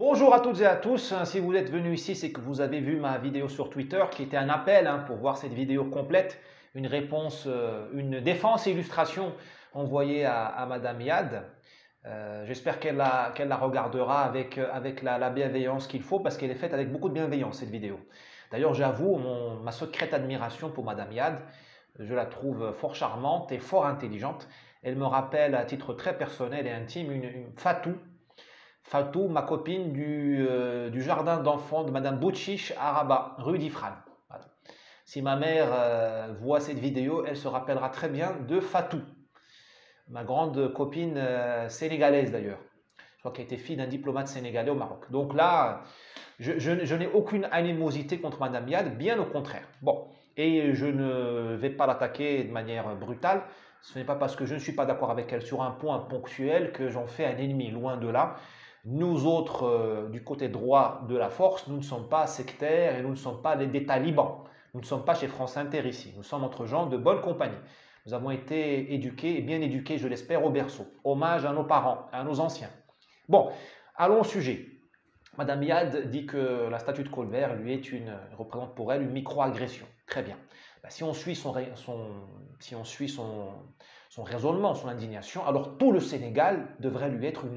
Bonjour à toutes et à tous, si vous êtes venus ici, c'est que vous avez vu ma vidéo sur Twitter qui était un appel pour voir cette vidéo complète, une réponse, une défense et illustration envoyée à Madame Yad. J'espère qu'elle la regardera avec la bienveillance qu'il faut parce qu'elle est faite avec beaucoup de bienveillance cette vidéo. D'ailleurs, j'avoue ma secrète admiration pour Madame Yad. Je la trouve fort charmante et fort intelligente. Elle me rappelle à titre très personnel et intime une Fatou. Fatou, ma copine du jardin d'enfants de Madame Bouchiche à Rabat, rue d'Ifrane. Voilà. Si ma mère voit cette vidéo, elle se rappellera très bien de Fatou, ma grande copine sénégalaise d'ailleurs. Je crois qu'elle était fille d'un diplomate sénégalais au Maroc. Donc là, je n'ai aucune animosité contre Madame Yad, bien au contraire. Bon, et je ne vais pas l'attaquer de manière brutale. Ce n'est pas parce que je ne suis pas d'accord avec elle sur un point ponctuel que j'en fais un ennemi, loin de là. Nous autres, du côté droit de la force, nous ne sommes pas sectaires et nous ne sommes pas des talibans. Nous ne sommes pas chez France Inter ici. Nous sommes entre gens de bonne compagnie. Nous avons été éduqués, et bien éduqués, je l'espère, au berceau. Hommage à nos parents, à nos anciens. Bon, allons au sujet. Madame Yad dit que la statue de Colbert représente pour elle une micro-agression. Très bien. Si on suit son raisonnement, son indignation, alors tout le Sénégal devrait lui être une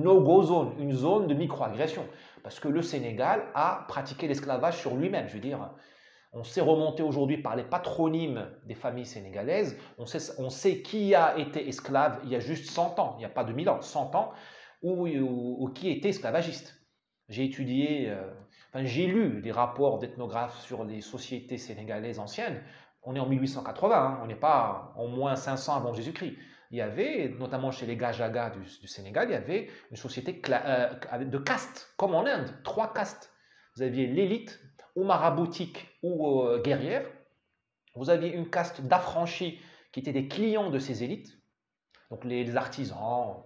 no-go zone, une zone de micro-agression. Parce que le Sénégal a pratiqué l'esclavage sur lui-même. Je veux dire, on sait remonter aujourd'hui par les patronymes des familles sénégalaises, on sait qui a été esclave il y a juste 100 ans, il n'y a pas de 1000 ans, 100 ans, ou qui était esclavagiste. J'ai étudié, j'ai lu des rapports d'ethnographes sur les sociétés sénégalaises anciennes. On est en 1880, on n'est pas en moins 500 avant Jésus-Christ. Il y avait, notamment chez les Gajaga du Sénégal, il y avait une société de castes, comme en Inde, 3 castes. Vous aviez l'élite, ou maraboutique, ou guerrière. Vous aviez une caste d'affranchis qui étaient des clients de ces élites, donc les artisans,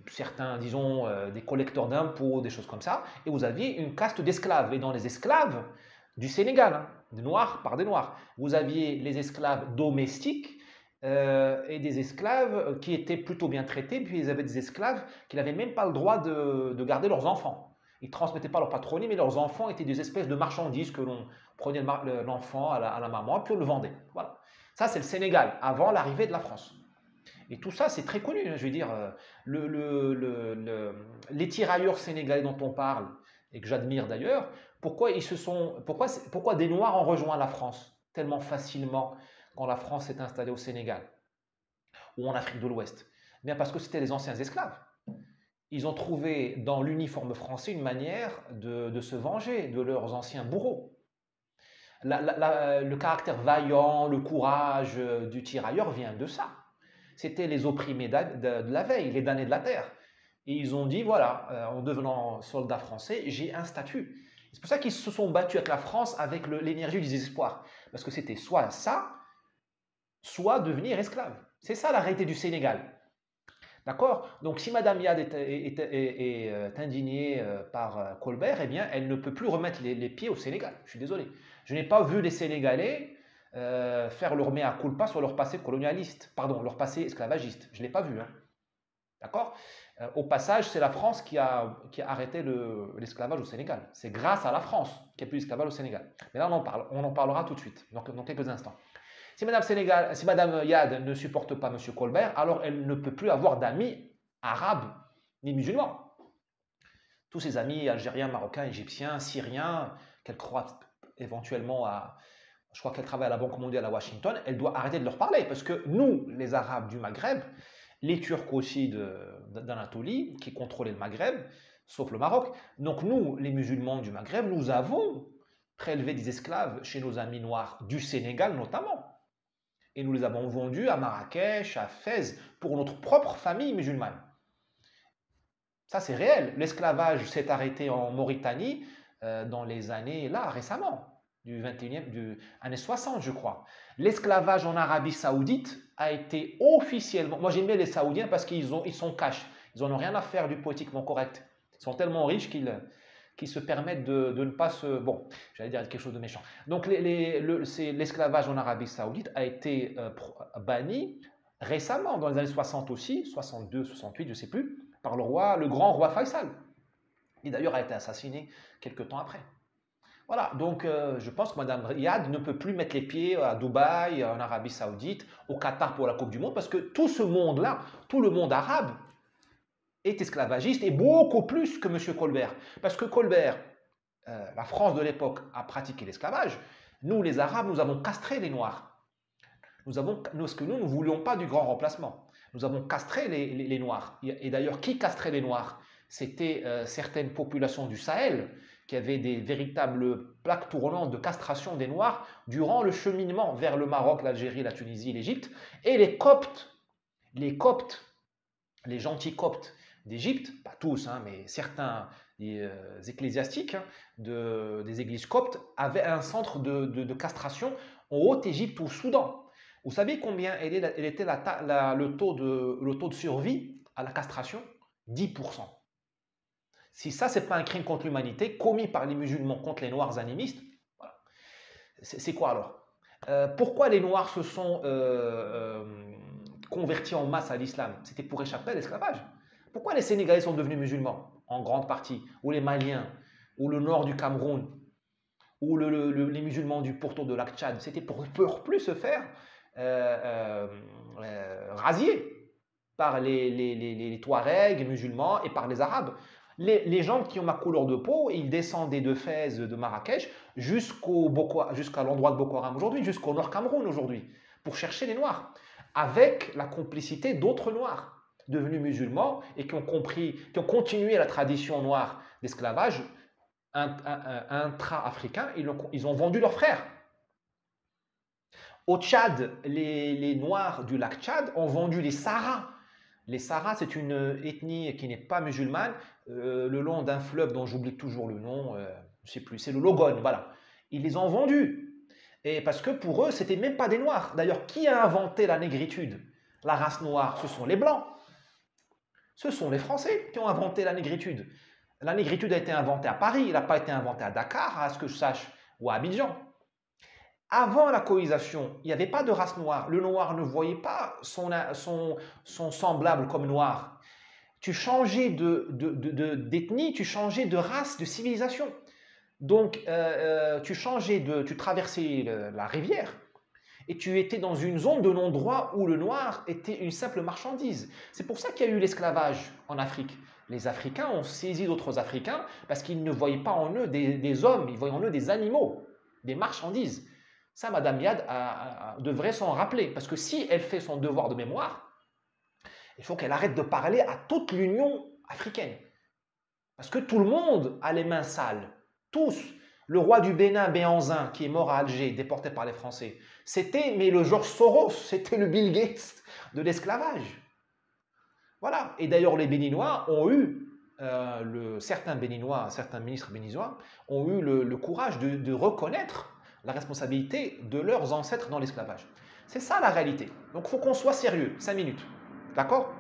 certains, disons, des collecteurs d'impôts, des choses comme ça, et vous aviez une caste d'esclaves. Et dans les esclaves du Sénégal, des noirs par des noirs, vous aviez les esclaves domestiques et des esclaves qui étaient plutôt bien traités, puis ils avaient des esclaves qui n'avaient même pas le droit de garder leurs enfants. Ils ne transmettaient pas leur patronyme, mais leurs enfants étaient des espèces de marchandises que l'on prenait l'enfant à la maman, puis on le vendait. Voilà. Ça, c'est le Sénégal, avant l'arrivée de la France. Et tout ça, c'est très connu. Je veux dire, les tirailleurs sénégalais dont on parle, et que j'admire d'ailleurs, pourquoi des Noirs ont rejoint la France tellement facilement quand la France s'est installée au Sénégal ou en Afrique de l'Ouest? Bien parce que c'était les anciens esclaves. Ils ont trouvé dans l'uniforme français une manière de se venger de leurs anciens bourreaux. Le caractère vaillant, le courage du tirailleur vient de ça. C'était les opprimés de la veille, les damnés de la terre. Et ils ont dit, voilà, en devenant soldats français, j'ai un statut. C'est pour ça qu'ils se sont battus avec la France avec l'énergie du désespoir. Parce que c'était soit ça, soit devenir esclave. C'est ça la réalité du Sénégal. D'accord? Donc si Madame Yad est indignée par Colbert, eh bien, elle ne peut plus remettre les pieds au Sénégal. Je suis désolé. Je n'ai pas vu les Sénégalais faire leur mea culpa sur leur passé colonialiste, pardon, leur passé esclavagiste. Je ne l'ai pas vu. Hein. D'accord? Au passage, c'est la France qui a arrêté l'esclavage au Sénégal. C'est grâce à la France qu'il n'y a plus d'esclavage au Sénégal. Mais là, on en parlera tout de suite, dans quelques instants. Si Madame Yad ne supporte pas M. Colbert, alors elle ne peut plus avoir d'amis arabes ni musulmans. Tous ses amis algériens, marocains, égyptiens, syriens, qu'elle croit éventuellement je crois qu'elle travaille à la Banque mondiale à Washington, elle doit arrêter de leur parler parce que nous, les Arabes du Maghreb, les Turcs aussi d'Anatolie, qui contrôlaient le Maghreb, sauf le Maroc, donc nous, les musulmans du Maghreb, nous avons prélevé des esclaves chez nos amis noirs du Sénégal notamment. Et nous les avons vendus à Marrakech, à Fès, pour notre propre famille musulmane. Ça, c'est réel. L'esclavage s'est arrêté en Mauritanie dans les années, là, récemment, du années 60, je crois. L'esclavage en Arabie Saoudite a été officiellement... Moi, j'aime bien les Saoudiens parce qu'ils sont cash. Ils n'en ont rien à faire du politiquement correct. Ils sont tellement riches qui se permettent de ne pas se... Bon, j'allais dire quelque chose de méchant. Donc, l'esclavage en Arabie Saoudite a été banni récemment, dans les années 60 aussi, 62, 68, je ne sais plus, par le grand roi Faisal, qui d'ailleurs a été assassiné quelques temps après. Voilà, donc je pense que Mme Riyad ne peut plus mettre les pieds à Dubaï, en Arabie Saoudite, au Qatar pour la Coupe du Monde, parce que tout ce monde-là, tout le monde arabe, est esclavagiste et beaucoup plus que M. Colbert. Parce que Colbert, la France de l'époque, a pratiqué l'esclavage. Nous, les Arabes, nous avons castré les Noirs. Parce que nous ne voulions pas du grand remplacement. Nous avons castré les Noirs. Et d'ailleurs, qui castrait les Noirs? C'était certaines populations du Sahel qui avaient des véritables plaques tournantes de castration des Noirs durant le cheminement vers le Maroc, l'Algérie, la Tunisie, l'Égypte. Et les Coptes, les gentils Coptes d'Égypte, pas tous, hein, mais certains ecclésiastiques des églises coptes avaient un centre de castration en Haute-Égypte ou au Soudan. Vous savez combien était le taux de survie à la castration? 10%. Si ça, ce n'est pas un crime contre l'humanité commis par les musulmans contre les Noirs animistes, voilà. C'est quoi alors? Pourquoi les Noirs se sont convertis en masse à l'islam? C'était pour échapper à l'esclavage. Pourquoi les Sénégalais sont devenus musulmans, en grande partie, ou les Maliens, ou le nord du Cameroun, ou les musulmans du pourtour de lac Tchad? C'était pour plus se faire rasier par les Touaregs musulmans et par les Arabes. Les gens qui ont ma couleur de peau, ils descendaient de Fès, de Marrakech, jusqu'à l'endroit de Boko Haram aujourd'hui, jusqu'au Nord Cameroun aujourd'hui, pour chercher les Noirs, avec la complicité d'autres Noirs devenus musulmans et qui ont continué la tradition noire d'esclavage intra-africain. Ils ont vendu leurs frères. Au Tchad, les Noirs du lac Tchad ont vendu les Sahara. Les Sahara, c'est une ethnie qui n'est pas musulmane, le long d'un fleuve dont j'oublie toujours le nom, je ne sais plus, c'est le Logone, voilà. Ils les ont vendus. Et parce que pour eux, ce n'étaient même pas des Noirs. D'ailleurs, qui a inventé la négritude? La race noire, ce sont les Blancs. Ce sont les Français qui ont inventé la négritude. La négritude a été inventée à Paris, elle n'a pas été inventée à Dakar, à ce que je sache, ou à Abidjan. Avant la colonisation, il n'y avait pas de race noire. Le noir ne voyait pas son semblable comme noir. Tu changeais d'ethnie, tu changeais de race, de civilisation. Donc, tu traversais la rivière et tu étais dans une zone de non-droit où le noir était une simple marchandise. C'est pour ça qu'il y a eu l'esclavage en Afrique. Les Africains ont saisi d'autres Africains parce qu'ils ne voyaient pas en eux des hommes, ils voyaient en eux des animaux, des marchandises. Ça, Mme Yad devrait s'en rappeler, parce que si elle fait son devoir de mémoire, il faut qu'elle arrête de parler à toute l'Union africaine. Parce que tout le monde a les mains sales, tous. Le roi du Bénin, Béhanzin, qui est mort à Alger, déporté par les Français, c'était, mais le George Soros, c'était le Bill Gates de l'esclavage. Voilà. Et d'ailleurs, les Béninois ont eu, certains ministres béninois ont eu le courage de reconnaître la responsabilité de leurs ancêtres dans l'esclavage. C'est ça la réalité. Donc il faut qu'on soit sérieux. 5 minutes. D'accord?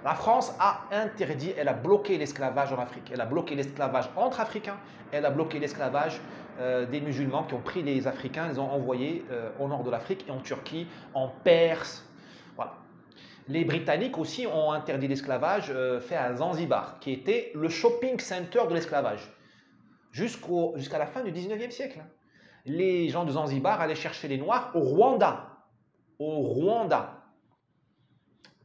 La France a interdit, elle a bloqué l'esclavage en Afrique. Elle a bloqué l'esclavage entre Africains. Elle a bloqué l'esclavage des musulmans qui ont pris les Africains, les ont envoyés au nord de l'Afrique et en Turquie, en Perse. Voilà. Les Britanniques aussi ont interdit l'esclavage fait à Zanzibar, qui était le shopping center de l'esclavage, jusqu'à la fin du 19e siècle. Les gens de Zanzibar allaient chercher les Noirs au Rwanda. Au Rwanda.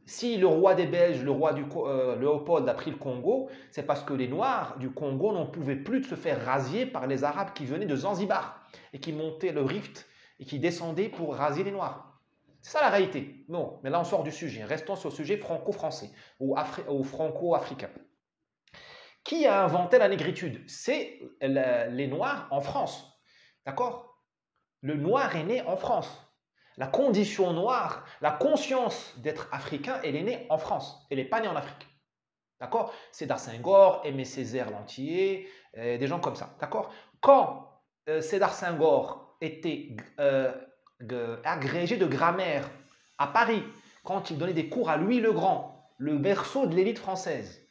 Si le roi des Belges, le roi Léopold a pris le Congo, c'est parce que les Noirs du Congo n'en pouvaient plus de se faire rasier par les Arabes qui venaient de Zanzibar et qui montaient le rift et qui descendaient pour rasier les Noirs. C'est ça la réalité. Non, mais là on sort du sujet. Restons sur le sujet franco-français ou franco-africain. Qui a inventé la négritude? C'est les Noirs en France. D'accord? Le noir est né en France. La condition noire, la conscience d'être africain, elle est née en France. Elle n'est pas née en Afrique. D'accord? Sédar Senghor, Aimé Césaire Lantier, des gens comme ça. D'accord? Quand Sédar Senghor était agrégé de grammaire à Paris, quand il donnait des cours à Louis le Grand, le berceau de l'élite française,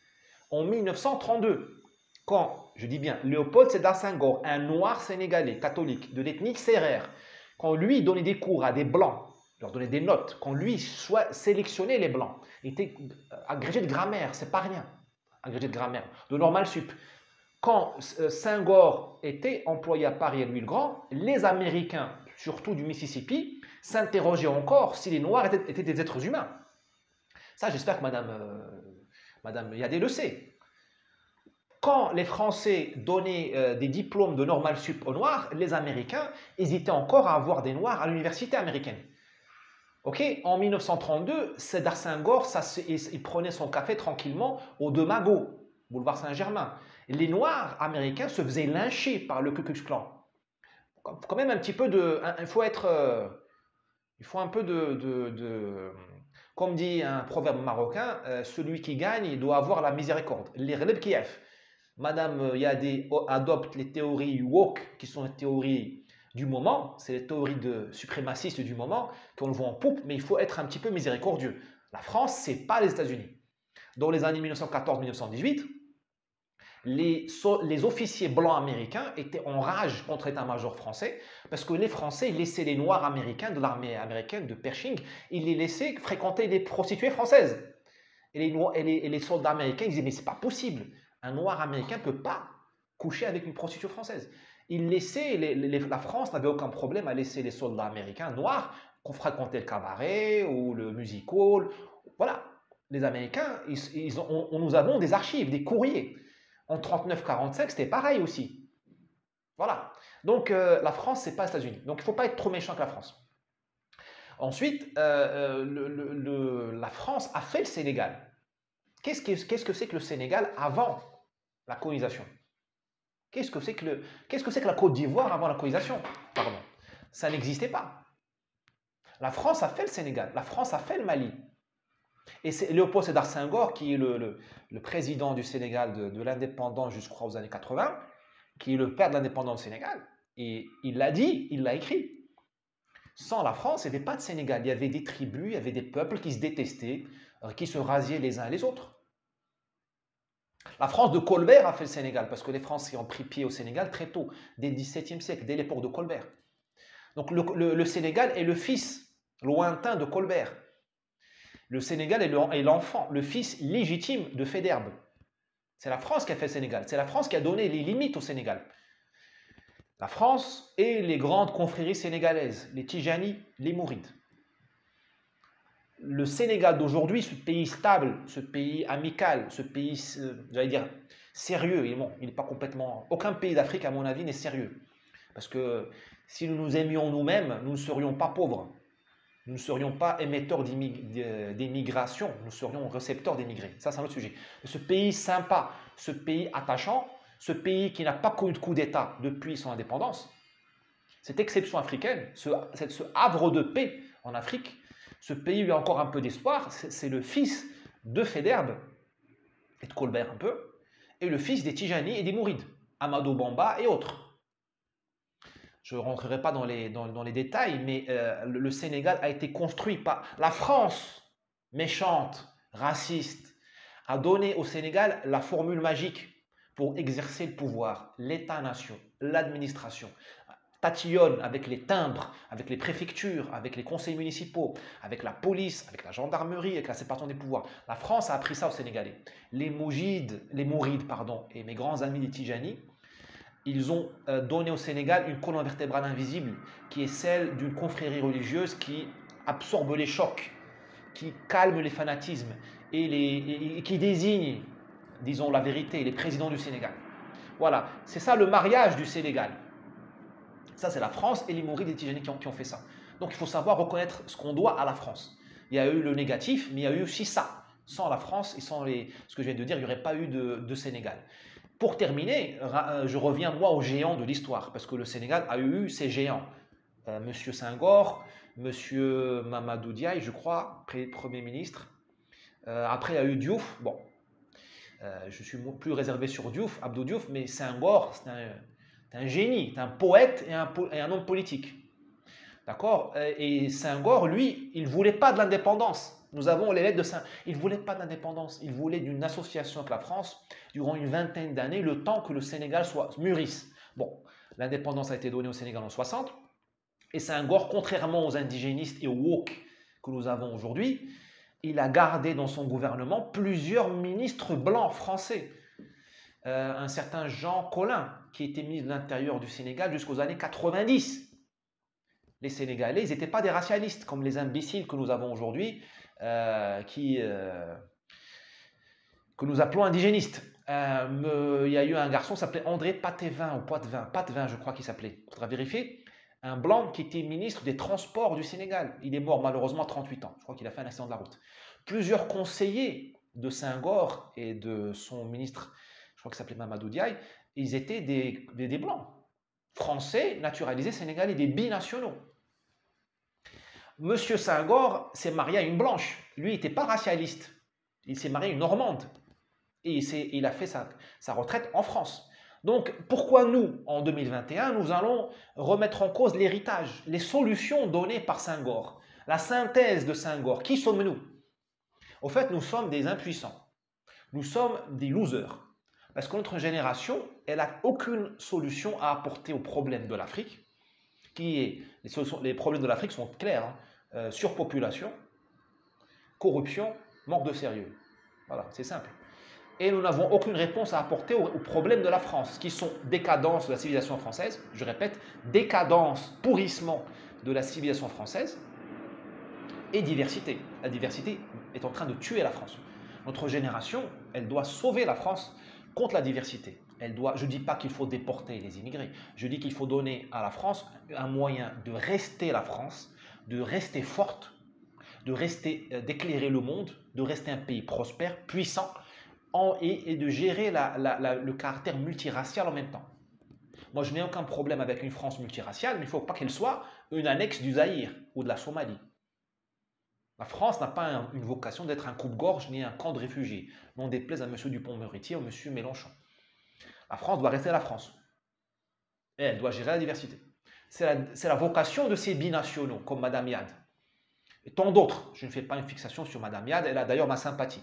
en 1932, quand, je dis bien, Léopold Sédar Senghor, un noir sénégalais catholique de l'ethnie sérère, quand lui donnait des cours à des blancs leur donnait des notes, qu'on lui soit sélectionné les blancs. Il était agrégé de grammaire, c'est pas rien. Agrégé de grammaire, de normal sup. Quand Senghor était employé à Paris et Louis-le-Grand, les Américains, surtout du Mississippi, s'interrogeaient encore si les Noirs étaient des êtres humains. Ça, j'espère que Madame Yadé le sait. Quand les Français donnaient des diplômes de normal sup aux Noirs, les Américains hésitaient encore à avoir des Noirs à l'université américaine. Ok, en 1932, Sédar Senghor, il prenait son café tranquillement au De Mago, boulevard Saint-Germain. Les Noirs américains se faisaient lyncher par le Ku Klux Klan. Quand même un petit peu de... Il faut un peu comme dit un proverbe marocain, celui qui gagne, il doit avoir la miséricorde. Les relèves Kiev. Madame Yadé adopte les théories woke, qui sont les théories du moment, c'est les théories suprémacistes du moment, qu'on le voit en poupe, mais il faut être un petit peu miséricordieux. La France, ce n'est pas les États-Unis. Dans les années 1914-1918, les officiers blancs américains étaient en rage contre l'état-major français parce que les Français laissaient les Noirs américains de l'armée américaine de Pershing, ils les laissaient fréquenter les prostituées françaises. Et les soldats américains disaient mais c'est pas possible, un Noir américain ne peut pas coucher avec une prostituée française. La France n'avait aucun problème à laisser les soldats américains noirs qu'on fréquentait le cabaret ou le music hall. Voilà, les Américains, nous avons des archives, des courriers. En 39-45, c'était pareil aussi. Voilà. Donc, la France, ce n'est pas les États-Unis. Donc, il ne faut pas être trop méchant avec la France. Ensuite, la France a fait le Sénégal. Qu'est-ce que c'est que le Sénégal avant la colonisation? Qu'est-ce que c'est que la Côte d'Ivoire avant la colonisation? Pardon. Ça n'existait pas. La France a fait le Sénégal. La France a fait le Mali. Et c'est Léopold Sédar Senghor, qui est le président du Sénégal de l'indépendance jusqu'aux années 80, qui est le père de l'indépendance du Sénégal. Et il l'a dit, il l'a écrit. Sans la France, il n'y avait pas de Sénégal. Il y avait des tribus, il y avait des peuples qui se détestaient, qui se rasiaient les uns les autres. La France de Colbert a fait le Sénégal, parce que les Français ont pris pied au Sénégal très tôt, dès le XVIIe siècle, dès l'époque de Colbert. Donc le Sénégal est le fils lointain de Colbert. Le Sénégal est l'enfant, le fils légitime de Faidherbe. C'est la France qui a fait le Sénégal. C'est la France qui a donné les limites au Sénégal. La France et les grandes confréries sénégalaises, les Tijani, les Mourides. Le Sénégal d'aujourd'hui, ce pays stable, ce pays amical, ce pays, j'allais dire, sérieux, il n'est pas complètement... Aucun pays d'Afrique, à mon avis, n'est sérieux. Parce que si nous nous aimions nous-mêmes, nous ne serions pas pauvres. Nous ne serions pas émetteurs d'immigration, nous serions récepteurs d'immigrés. Ça, c'est un autre sujet. Ce pays sympa, ce pays attachant, ce pays qui n'a pas connu de coup d'État depuis son indépendance, cette exception africaine, ce havre de paix en Afrique, ce pays où il y a encore un peu d'espoir, c'est le fils de Faidherbe et de Colbert un peu, et le fils des Tijani et des Mourides, Amadou Bamba et autres. Je ne rentrerai pas dans les détails, mais le Sénégal a été construit par la France, méchante, raciste, a donné au Sénégal la formule magique pour exercer le pouvoir, l'État-nation, l'administration. Tatillonne avec les timbres, avec les préfectures, avec les conseils municipaux, avec la police, avec la gendarmerie, avec la séparation des pouvoirs. La France a appris ça aux Sénégalais. Les Mourides, et mes grands amis les Tijani, ils ont donné au Sénégal une colonne vertébrale invisible qui est celle d'une confrérie religieuse qui absorbe les chocs, qui calme les fanatismes et qui désigne, disons la vérité, les présidents du Sénégal. Voilà, c'est ça le mariage du Sénégal. Ça, c'est la France et les Mourides et les Tijani qui ont fait ça. Donc, il faut savoir reconnaître ce qu'on doit à la France. Il y a eu le négatif, mais il y a eu aussi ça. Sans la France et sans ce que je viens de dire, il n'y aurait pas eu de Sénégal. Pour terminer, je reviens moi aux géants de l'histoire, parce que le Sénégal a eu ses géants. Monsieur Senghor, Monsieur Mamadou Diaye, je crois, Premier ministre. Après, il y a eu Diouf. Bon, je suis plus réservé sur Diouf, Abdou Diouf, mais Senghor, c'est un génie, c'est un poète et un homme politique. D'accord? Et Senghor, lui, il ne voulait pas de l'indépendance. Nous avons les lettres de Senghor. Il ne voulait pas d'indépendance. Il voulait d'une association avec la France durant une vingtaine d'années, le temps que le Sénégal mûrisse. Bon, l'indépendance a été donnée au Sénégal en 60. Et Senghor, contrairement aux indigénistes et aux woke que nous avons aujourd'hui, il a gardé dans son gouvernement plusieurs ministres blancs français. Un certain Jean Collin, qui était ministre de l'Intérieur du Sénégal jusqu'aux années 90. Les Sénégalais, ils n'étaient pas des racialistes, comme les imbéciles que nous avons aujourd'hui, que nous appelons indigénistes. Il y a eu un garçon qui s'appelait André Patevin, ou Patevin, je crois qu'il s'appelait, il faudra vérifier, un blanc qui était ministre des Transports du Sénégal. Il est mort malheureusement à 38 ans, je crois qu'il a fait un accident de la route. Plusieurs conseillers de Senghor et de son ministre, je crois qu'il s'appelait Mamadou Diaye, ils étaient des blancs, français, naturalisés, sénégalais, des binationaux. Monsieur Senghor s'est marié à une blanche. Lui, il n'était pas racialiste. Il s'est marié à une Normande. Et il a fait sa retraite en France. Donc, pourquoi nous, en 2021, nous allons remettre en cause l'héritage, les solutions données par Senghor, la synthèse de Senghor? Qui sommes-nous? Au fait, nous sommes des impuissants. Nous sommes des losers. Parce que notre génération, elle n'a aucune solution à apporter aux problèmes de l'Afrique. Les problèmes de l'Afrique sont clairs, hein. Surpopulation, corruption, manque de sérieux. Voilà, c'est simple. Et nous n'avons aucune réponse à apporter aux problèmes de la France, qui sont décadence de la civilisation française, je répète, décadence, pourrissement de la civilisation française, et diversité. La diversité est en train de tuer la France. Notre génération, elle doit sauver la France contre la diversité. Je ne dis pas qu'il faut déporter les immigrés, je dis qu'il faut donner à la France un moyen de rester la France, de rester forte, d'éclairer le monde, de rester un pays prospère, puissant, et de gérer le caractère multiracial en même temps. Moi, je n'ai aucun problème avec une France multiraciale, mais il ne faut pas qu'elle soit une annexe du Zaïre ou de la Somalie. La France n'a pas une vocation d'être un coupe-gorge ni un camp de réfugiés, non déplaise à M. Dupond-Moretti ou M. Mélenchon. La France doit rester la France. Et elle doit gérer la diversité. C'est la vocation de ces binationaux, comme Mme Yad. Et tant d'autres. Je ne fais pas une fixation sur Mme Yad, elle a d'ailleurs ma sympathie.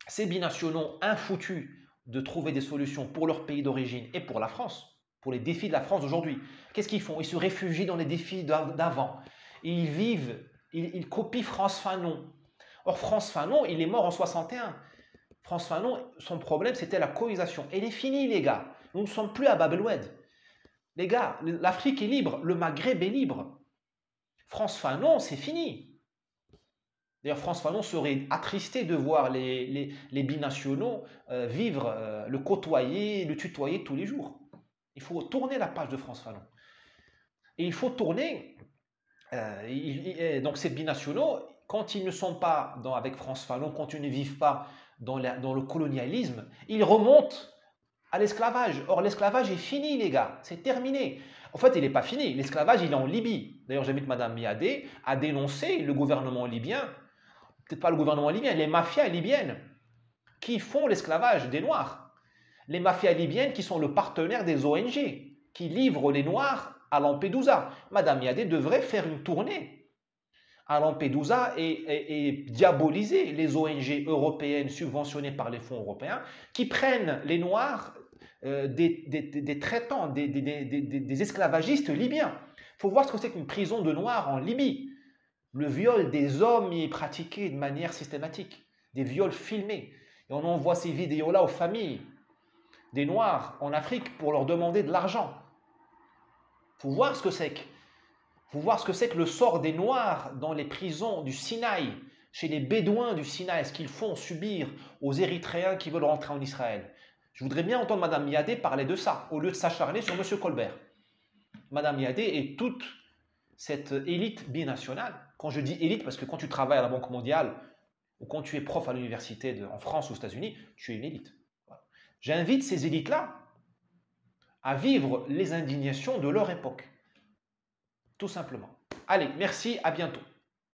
Ces binationaux infoutus de trouver des solutions pour leur pays d'origine et pour la France, pour les défis de la France d'aujourd'hui. Qu'est-ce qu'ils font? Ils se réfugient dans les défis d'avant. Ils copient Frantz Fanon. Or, Frantz Fanon, il est mort en 61. Frantz Fanon, son problème, c'était la colonisation. Elle est finie, les gars. Nous ne sommes plus à Bab el-Oued. Les gars, l'Afrique est libre, le Maghreb est libre. Frantz Fanon, c'est fini. D'ailleurs, Frantz Fanon serait attristé de voir les binationaux vivre, le côtoyer, le tutoyer tous les jours. Il faut tourner la page de Frantz Fanon. Et il faut tourner... donc ces binationaux, quand ils ne sont pas avec Frantz Fanon, quand ils ne vivent pas dans le colonialisme, ils remontent à l'esclavage. Or, l'esclavage est fini, les gars. C'est terminé. En fait, il n'est pas fini. L'esclavage, il est en Libye. D'ailleurs, j'invite Mme Miadé à dénoncer le gouvernement libyen, peut-être pas le gouvernement libyen, les mafias libyennes qui font l'esclavage des Noirs. Les mafias libyennes qui sont le partenaire des ONG, qui livrent les Noirs à Lampedusa. Mme Miadé devrait faire une tournée à Lampedusa et diaboliser les ONG européennes subventionnées par les fonds européens qui prennent les Noirs des traitants, des esclavagistes libyens. Il faut voir ce que c'est qu'une prison de Noirs en Libye. Le viol des hommes y est pratiqué de manière systématique, des viols filmés. Et on envoie ces vidéos-là aux familles des Noirs en Afrique pour leur demander de l'argent. Il faut voir ce que c'est que. Faut voir ce que c'est que le sort des Noirs dans les prisons du Sinaï, chez les Bédouins du Sinaï, ce qu'ils font subir aux Érythréens qui veulent rentrer en Israël. Je voudrais bien entendre Mme Miadé parler de ça, au lieu de s'acharner sur M. Colbert. Mme Miadé et toute cette élite binationale, quand je dis élite, parce que quand tu travailles à la Banque mondiale, ou quand tu es prof à l'université en France ou aux États-Unis, tu es une élite. Voilà. J'invite ces élites-là à vivre les indignations de leur époque. Tout simplement. Allez, merci, à bientôt.